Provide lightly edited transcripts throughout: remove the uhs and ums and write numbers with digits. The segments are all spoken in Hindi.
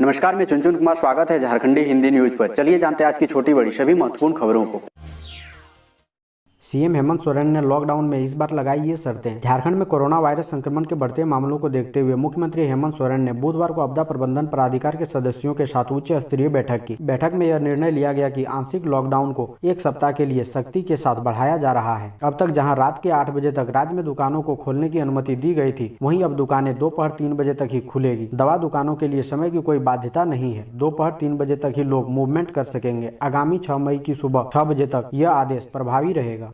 नमस्कार, मैं चुनचुन कुमार। स्वागत है झारखंडी हिंदी न्यूज पर। चलिए जानते हैं आज की छोटी बड़ी सभी महत्वपूर्ण खबरों को। सीएम हेमंत सोरेन ने लॉकडाउन में इस बार लगाई ये शर्तें। झारखंड में कोरोना वायरस संक्रमण के बढ़ते मामलों को देखते हुए मुख्यमंत्री हेमंत सोरेन ने बुधवार को आपदा प्रबंधन प्राधिकार के सदस्यों के साथ उच्च स्तरीय बैठक की। बैठक में यह निर्णय लिया गया कि आंशिक लॉकडाउन को एक सप्ताह के लिए सख्ती के साथ बढ़ाया जा रहा है। अब तक जहाँ रात के 8 बजे तक राज्य में दुकानों को खोलने की अनुमति दी गई थी, वहीं अब दुकानें दोपहर 3 बजे तक ही खुलेगी। दवा दुकानों के लिए समय की कोई बाध्यता नहीं है। दोपहर 3 बजे तक ही लोग मूवमेंट कर सकेंगे। आगामी 6 मई की सुबह 6 बजे तक यह आदेश प्रभावी रहेगा।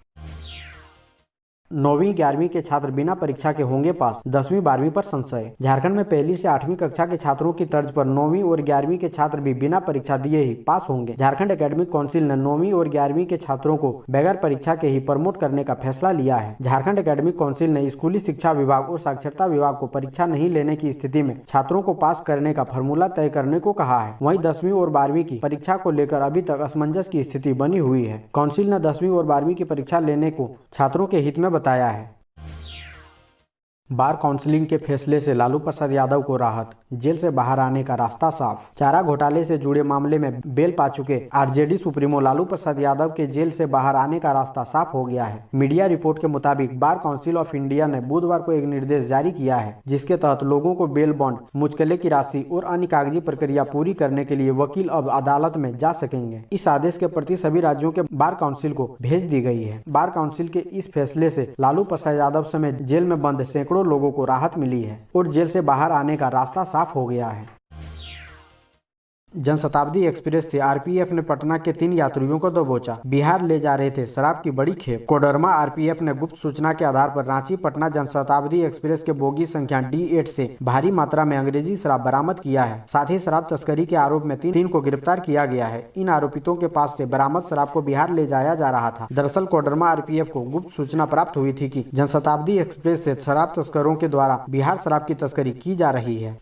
9वीं 11वीं के छात्र बिना परीक्षा के होंगे पास, 10वीं 12वीं पर संशय। झारखंड में पहली से 8वीं कक्षा के छात्रों की तर्ज पर 9वीं और 11वीं के छात्र भी बिना परीक्षा दिए ही पास होंगे। झारखंड एकेडमिक काउंसिल ने 9वीं और 11वीं के छात्रों को बगैर परीक्षा के ही प्रमोट करने का फैसला लिया है। झारखंड एकेडमिक काउंसिल ने स्कूली शिक्षा विभाग और साक्षरता विभाग को परीक्षा नहीं लेने की स्थिति में छात्रों को पास करने का फॉर्मूला तय करने को कहा है। वहीं 10वीं और 12वीं की परीक्षा को लेकर अभी तक असमंजस की स्थिति बनी हुई है। काउंसिल ने 10वीं और 12वीं की परीक्षा लेने को छात्रों के हित में बताया है। बार काउंसिलिंग के फैसले से लालू प्रसाद यादव को राहत, जेल से बाहर आने का रास्ता साफ। चारा घोटाले से जुड़े मामले में बेल पा चुके आरजेडी सुप्रीमो लालू प्रसाद यादव के जेल से बाहर आने का रास्ता साफ हो गया है। मीडिया रिपोर्ट के मुताबिक बार काउंसिल ऑफ इंडिया ने बुधवार को एक निर्देश जारी किया है, जिसके तहत लोगों को बेल बॉन्ड, मुचकले की राशि और अन्य कागजी प्रक्रिया पूरी करने के लिए वकील अब अदालत में जा सकेंगे। इस आदेश के प्रति सभी राज्यों के बार काउंसिल को भेज दी गई है। बार काउंसिल के इस फैसले से लालू प्रसाद यादव समेत जेल में बंद सैकड़ों लोगों को राहत मिली है और जेल से बाहर आने का रास्ता साफ हो गया है। जनशताब्दी एक्सप्रेस से आरपीएफ ने पटना के 3 यात्रियों को दबोचा। बिहार ले जा रहे थे शराब की बड़ी खेप। कोडरमा आरपीएफ ने गुप्त सूचना के आधार पर रांची पटना जनशताब्दी एक्सप्रेस के बोगी संख्या D8 से भारी मात्रा में अंग्रेजी शराब बरामद किया है। साथ ही शराब तस्करी के आरोप में 3 को गिरफ्तार किया गया है। इन आरोपितों के पास से बरामद शराब को बिहार ले जाया जा रहा था। दरअसल कोडरमा आरपीएफ को गुप्त सूचना प्राप्त हुई थी कि जनशताब्दी एक्सप्रेस से शराब तस्करों के द्वारा बिहार शराब की तस्करी की जा रही है।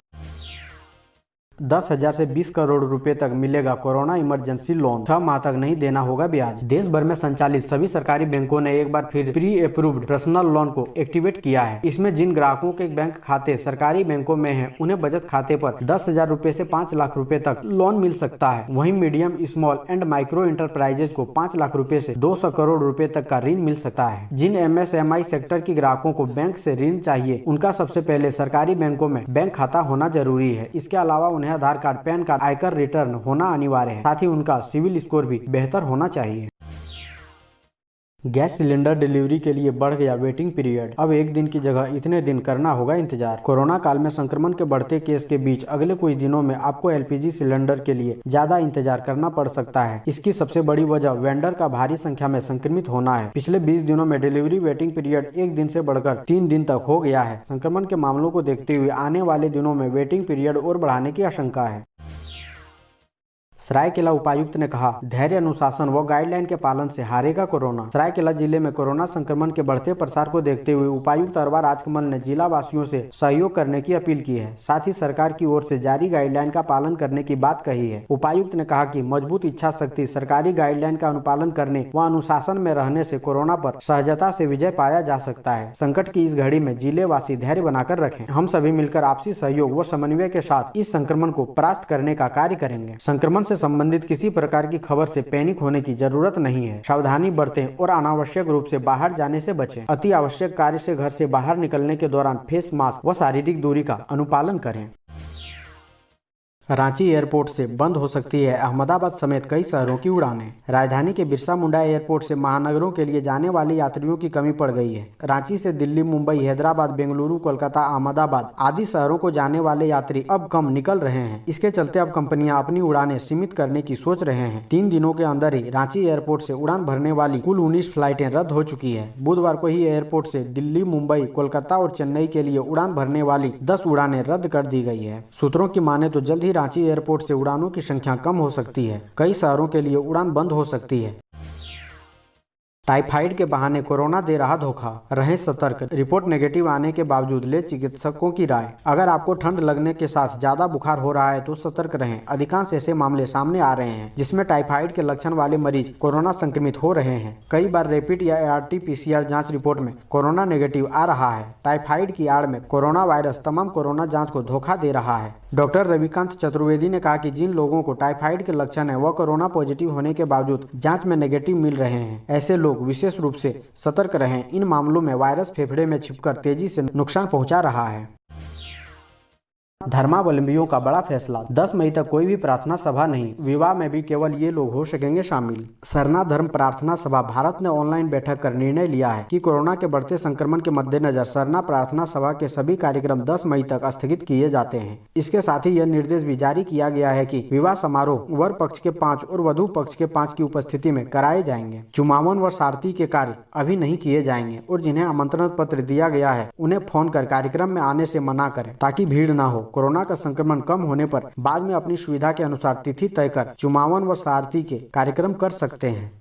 10,000 से 20 करोड़ रुपए तक मिलेगा कोरोना इमरजेंसी लोन। 6 माह तक नहीं देना होगा ब्याज। देश भर में संचालित सभी सरकारी बैंकों ने एक बार फिर प्री अप्रूव्ड पर्सनल लोन को एक्टिवेट किया है। इसमें जिन ग्राहकों के बैंक खाते सरकारी बैंकों में हैं, उन्हें बचत खाते पर 10,000 रुपए से 5 लाख रुपए तक लोन मिल सकता है। वहीं medium, small and micro enterprises को 5 लाख रुपए से 200 करोड़ रुपए तक का ऋण मिल सकता है। जिन MSMI सेक्टर की ग्राहकों को बैंक से ऋण चाहिए, उनका सबसे पहले सरकारी बैंकों में बैंक खाता होना जरूरी है। इसके अलावा उन्हें आधार कार्ड, पैन कार्ड, आयकर रिटर्न होना अनिवार्य है। साथ ही उनका सिविल स्कोर भी बेहतर होना चाहिए। गैस सिलेंडर डिलीवरी के लिए बढ़ गया वेटिंग पीरियड। अब 1 दिन की जगह इतने दिन करना होगा इंतजार। कोरोना काल में संक्रमण के बढ़ते केस के बीच अगले कुछ दिनों में आपको LPG सिलेंडर के लिए ज्यादा इंतजार करना पड़ सकता है। इसकी सबसे बड़ी वजह वेंडर का भारी संख्या में संक्रमित होना है। पिछले 20 दिनों में डिलीवरी वेटिंग पीरियड 1 दिन से बढ़कर 3 दिन तक हो गया है। संक्रमण के मामलों को देखते हुए आने वाले दिनों में वेटिंग पीरियड और बढ़ाने की आशंका है। सरायकेला उपायुक्त ने कहा, धैर्य, अनुशासन व गाइडलाइन के पालन से हारेगा कोरोना। सरायकेला जिले में कोरोना संक्रमण के बढ़ते प्रसार को देखते हुए उपायुक्त अरवा राजकमल ने जिला वासियों से सहयोग करने की अपील की है। साथ ही सरकार की ओर से जारी गाइडलाइन का पालन करने की बात कही है। उपायुक्त ने कहा कि मजबूत इच्छा शक्ति, सरकारी गाइडलाइन का अनुपालन करने व अनुशासन में रहने से कोरोना पर सहजता से विजय पाया जा सकता है। संकट की इस घड़ी में जिले वासी धैर्य बनाकर रखें। हम सभी मिलकर आपसी सहयोग व समन्वय के साथ इस संक्रमण को परास्त करने का कार्य करेंगे। संक्रमण से संबंधित किसी प्रकार की खबर से पैनिक होने की जरूरत नहीं है। सावधानी बरतें और अनावश्यक रूप से बाहर जाने से बचें। अति आवश्यक कार्य से घर से बाहर निकलने के दौरान फेस मास्क व शारीरिक दूरी का अनुपालन करें। रांची एयरपोर्ट से बंद हो सकती है अहमदाबाद समेत कई शहरों की उड़ानें। राजधानी के बिरसा मुंडा एयरपोर्ट से महानगरों के लिए जाने वाले यात्रियों की कमी पड़ गई है। रांची से दिल्ली, मुंबई, हैदराबाद, बेंगलुरु, कोलकाता, अहमदाबाद आदि शहरों को जाने वाले यात्री अब कम निकल रहे हैं। इसके चलते अब कंपनियां अपनी उड़ानें सीमित करने की सोच रहे हैं। 3 दिनों के अंदर ही रांची एयरपोर्ट से उड़ान भरने वाली कुल 19 फ्लाइटें रद्द हो चुकी है। बुधवार को ही एयरपोर्ट से दिल्ली, मुंबई, कोलकाता और चेन्नई के लिए उड़ान भरने वाली 10 उड़ानें रद्द कर दी गई है। सूत्रों की माने तो जल्द ही रांची एयरपोर्ट से उड़ानों की संख्या कम हो सकती है। कई शहरों के लिए उड़ान बंद हो सकती है। टाइफाइड के बहाने कोरोना दे रहा धोखा, रहें सतर्क। रिपोर्ट नेगेटिव आने के बावजूद ले चिकित्सकों की राय। अगर आपको ठंड लगने के साथ ज्यादा बुखार हो रहा है तो सतर्क रहें। अधिकांश ऐसे मामले सामने आ रहे हैं जिसमें टाइफाइड के लक्षण वाले मरीज कोरोना संक्रमित हो रहे हैं। कई बार रैपिड या RT-PCR जांच रिपोर्ट में कोरोना नेगेटिव आ रहा है। टाइफाइड की आड़ में कोरोना वायरस तमाम कोरोना जाँच को धोखा दे रहा है। डॉक्टर रविकांत चतुर्वेदी ने कहा कि जिन लोगों को टाइफाइड के लक्षण है वह कोरोना पॉजिटिव होने के बावजूद जांच में नेगेटिव मिल रहे हैं। ऐसे लोग विशेष रूप से सतर्क रहें। इन मामलों में वायरस फेफड़े में छिपकर तेजी से नुकसान पहुंचा रहा है। धर्मावलंबियों का बड़ा फैसला, 10 मई तक कोई भी प्रार्थना सभा नहीं, विवाह में भी केवल ये लोग हो सकेंगे शामिल। सरना धर्म प्रार्थना सभा भारत ने ऑनलाइन बैठक कर निर्णय लिया है कि कोरोना के बढ़ते संक्रमण के मद्देनजर सरना प्रार्थना सभा के सभी कार्यक्रम 10 मई तक स्थगित किए जाते हैं। इसके साथ ही यह निर्देश भी जारी किया गया है कि विवाह समारोह वर पक्ष के 5 और वधु पक्ष के 5 की उपस्थिति में कराए जाएंगे। चुमावन व सारथी के कार्य अभी नहीं किए जाएंगे और जिन्हें आमंत्रण पत्र दिया गया है उन्हें फोन कर कार्यक्रम में आने से मना करें ताकि भीड़ न हो। कोरोना का संक्रमण कम होने पर बाद में अपनी सुविधा के अनुसार तिथि तय कर चुमावन व सारथी के कार्यक्रम कर सकते हैं।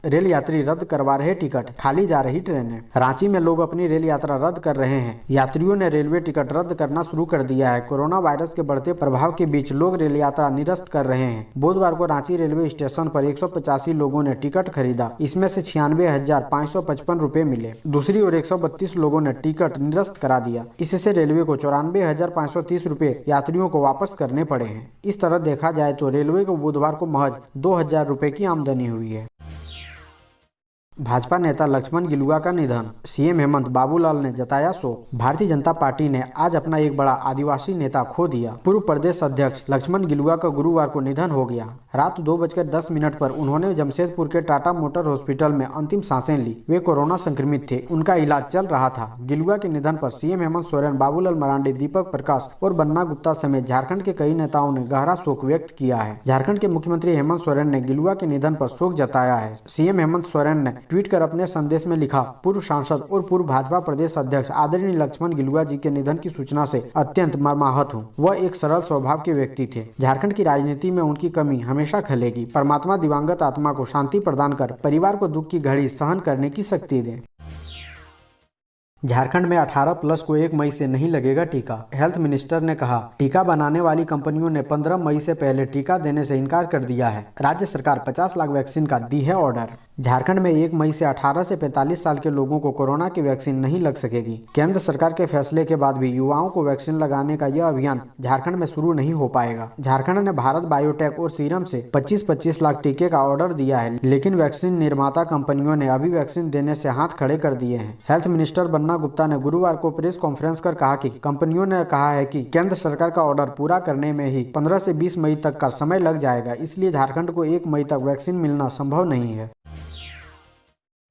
रेल यात्री रद्द करवा रहे टिकट, खाली जा रही ट्रेनें। रांची में लोग अपनी रेल यात्रा रद्द कर रहे हैं। यात्रियों ने रेलवे टिकट रद्द करना शुरू कर दिया है। कोरोना वायरस के बढ़ते प्रभाव के बीच लोग रेल यात्रा निरस्त कर रहे हैं। बुधवार को रांची रेलवे स्टेशन पर 185 लोगों ने टिकट खरीदा। इसमें से 96,555 रुपए मिले। दूसरी ओर 132 लोगों ने टिकट निरस्त करा दिया। इससे रेलवे को 94,530 रुपए यात्रियों को वापस करने पड़े हैं। इस तरह देखा जाए तो रेलवे को बुधवार को महज 2,000 रुपए की आमदनी हुई है। भाजपा नेता लक्ष्मण गिलुआ का निधन, सीएम हेमंत बाबूलाल ने जताया शोक। भारतीय जनता पार्टी ने आज अपना एक बड़ा आदिवासी नेता खो दिया। पूर्व प्रदेश अध्यक्ष लक्ष्मण गिलुआ का गुरुवार को निधन हो गया। रात 2:10 पर उन्होंने जमशेदपुर के टाटा मोटर हॉस्पिटल में अंतिम सांसें ली। वे कोरोना संक्रमित थे, उनका इलाज चल रहा था। गिलुआ के निधन पर सीएम हेमंत सोरेन, बाबूलाल मरांडी, दीपक प्रकाश और बन्ना गुप्ता समेत झारखंड के कई नेताओं ने गहरा शोक व्यक्त किया है। झारखंड के मुख्यमंत्री हेमंत सोरेन ने गिलुआ के निधन पर शोक जताया है। सीएम हेमंत सोरेन ने ट्वीट कर अपने संदेश में लिखा, पूर्व सांसद और पूर्व भाजपा प्रदेश अध्यक्ष आदरणीय लक्ष्मण गिलुआ जी के निधन की सूचना से अत्यंत मर्माहत हूँ। वह एक सरल स्वभाव के व्यक्ति थे। झारखंड की राजनीति में उनकी कमी हमेशा खलेगी। परमात्मा दिवंगत आत्मा को शांति प्रदान कर परिवार को दुख की घड़ी सहन करने की शक्ति दे। झारखंड में 18+ को 1 मई से नहीं लगेगा टीका। हेल्थ मिनिस्टर ने कहा, टीका बनाने वाली कंपनियों ने 15 मई से पहले टीका देने से इनकार कर दिया है। राज्य सरकार 50 लाख वैक्सीन का दी है ऑर्डर। झारखंड में 1 मई से 18 से 45 साल के लोगों को कोरोना की वैक्सीन नहीं लग सकेगी। केंद्र सरकार के फैसले के बाद भी युवाओं को वैक्सीन लगाने का यह अभियान झारखंड में शुरू नहीं हो पाएगा। झारखंड ने भारत बायोटेक और सीरम से 25-25 लाख टीके का ऑर्डर दिया है, लेकिन वैक्सीन निर्माता कंपनियों ने अभी वैक्सीन देने से हाथ खड़े कर दिए हैं। हेल्थ मिनिस्टर बन्ना गुप्ता ने गुरुवार को प्रेस कॉन्फ्रेंस कर कहा कि कंपनियों ने कहा है कि केंद्र सरकार का ऑर्डर पूरा करने में ही 15 से 20 मई तक का समय लग जाएगा, इसलिए झारखंड को 1 मई तक वैक्सीन मिलना संभव नहीं है।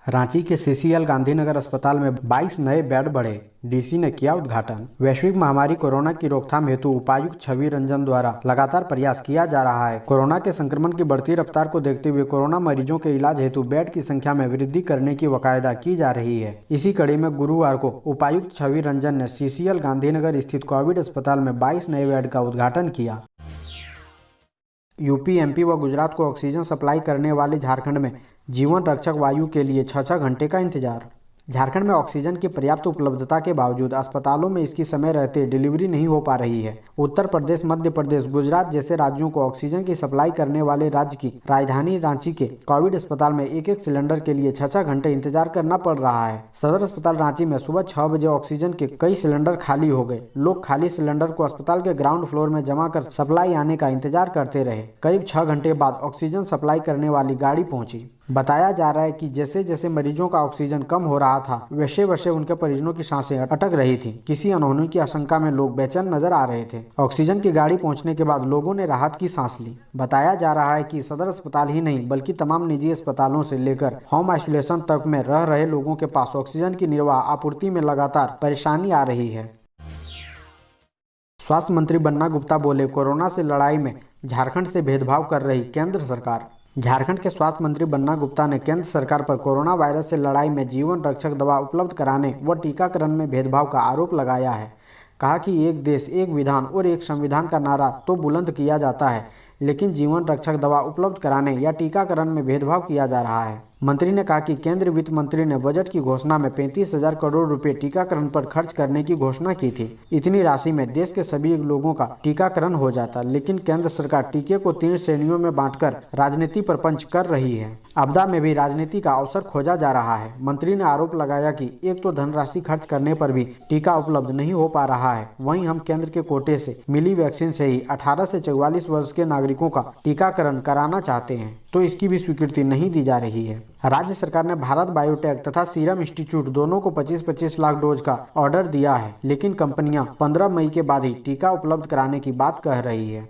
रांची के CCL गांधीनगर अस्पताल में 22 नए बेड बढ़े, DC ने किया उद्घाटन। वैश्विक महामारी कोरोना की रोकथाम हेतु उपायुक्त छवि रंजन द्वारा लगातार प्रयास किया जा रहा है। कोरोना के संक्रमण की बढ़ती रफ्तार को देखते हुए कोरोना मरीजों के इलाज हेतु बेड की संख्या में वृद्धि करने की वकायदा की जा रही है। इसी कड़ी में गुरुवार को उपायुक्त छवि रंजन ने CCL गांधीनगर स्थित कोविड अस्पताल में 22 नए बेड का उद्घाटन किया। यूपी, MP व गुजरात को ऑक्सीजन सप्लाई करने वाले झारखंड में जीवन रक्षक वायु के लिए 6-6 घंटे का इंतजार। झारखंड में ऑक्सीजन की पर्याप्त उपलब्धता के बावजूद अस्पतालों में इसकी समय रहते डिलीवरी नहीं हो पा रही है। उत्तर प्रदेश, मध्य प्रदेश, गुजरात जैसे राज्यों को ऑक्सीजन की सप्लाई करने वाले राज्य की राजधानी रांची के कोविड अस्पताल में एक सिलेंडर के लिए 6-6 घंटे इंतजार करना पड़ रहा है। सदर अस्पताल रांची में सुबह 6 बजे ऑक्सीजन के कई सिलेंडर खाली हो गए। लोग खाली सिलेंडर को अस्पताल के ग्राउंड फ्लोर में जमा कर सप्लाई आने का इंतजार करते रहे। करीब 6 घंटे बाद ऑक्सीजन सप्लाई करने वाली गाड़ी पहुंची। बताया जा रहा है कि जैसे जैसे मरीजों का ऑक्सीजन कम हो रहा था, वैसे वैसे उनके परिजनों की सांसें अटक रही थी। किसी अनहोनी की आशंका में लोग बेचैन नजर आ रहे थे। ऑक्सीजन की गाड़ी पहुंचने के बाद लोगों ने राहत की सांस ली। बताया जा रहा है कि सदर अस्पताल ही नहीं बल्कि तमाम निजी अस्पतालों से लेकर होम आइसोलेशन तक में रह रहे लोगों के पास ऑक्सीजन की निर्बाध आपूर्ति में लगातार परेशानी आ रही है। स्वास्थ्य मंत्री बन्ना गुप्ता बोले, कोरोना से लड़ाई में झारखंड से भेदभाव कर रही केंद्र सरकार। झारखंड के स्वास्थ्य मंत्री बन्ना गुप्ता ने केंद्र सरकार पर कोरोना वायरस से लड़ाई में जीवन रक्षक दवा उपलब्ध कराने व टीकाकरण में भेदभाव का आरोप लगाया है। कहा कि एक देश, एक विधान और एक संविधान का नारा तो बुलंद किया जाता है, लेकिन जीवन रक्षक दवा उपलब्ध कराने या टीकाकरण में भेदभाव किया जा रहा है। मंत्री ने कहा कि केंद्रीय वित्त मंत्री ने बजट की घोषणा में 35,000 करोड़ रुपए टीकाकरण पर खर्च करने की घोषणा की थी। इतनी राशि में देश के सभी लोगों का टीकाकरण हो जाता, लेकिन केंद्र सरकार टीके को 3 श्रेणियों में बांटकर राजनीति प्रपंच कर रही है। आपदा में भी राजनीति का अवसर खोजा जा रहा है। मंत्री ने आरोप लगाया कि एक तो धनराशि खर्च करने पर भी टीका उपलब्ध नहीं हो पा रहा है, वहीं हम केंद्र के कोटे से मिली वैक्सीन से ही 18 से 44 वर्ष के नागरिकों का टीकाकरण कराना चाहते हैं, तो इसकी भी स्वीकृति नहीं दी जा रही है। राज्य सरकार ने भारत बायोटेक तथा सीरम इंस्टीट्यूट दोनों को 25-25 लाख डोज का ऑर्डर दिया है, लेकिन कंपनियां 15 मई के बाद ही टीका उपलब्ध कराने की बात कह रही है।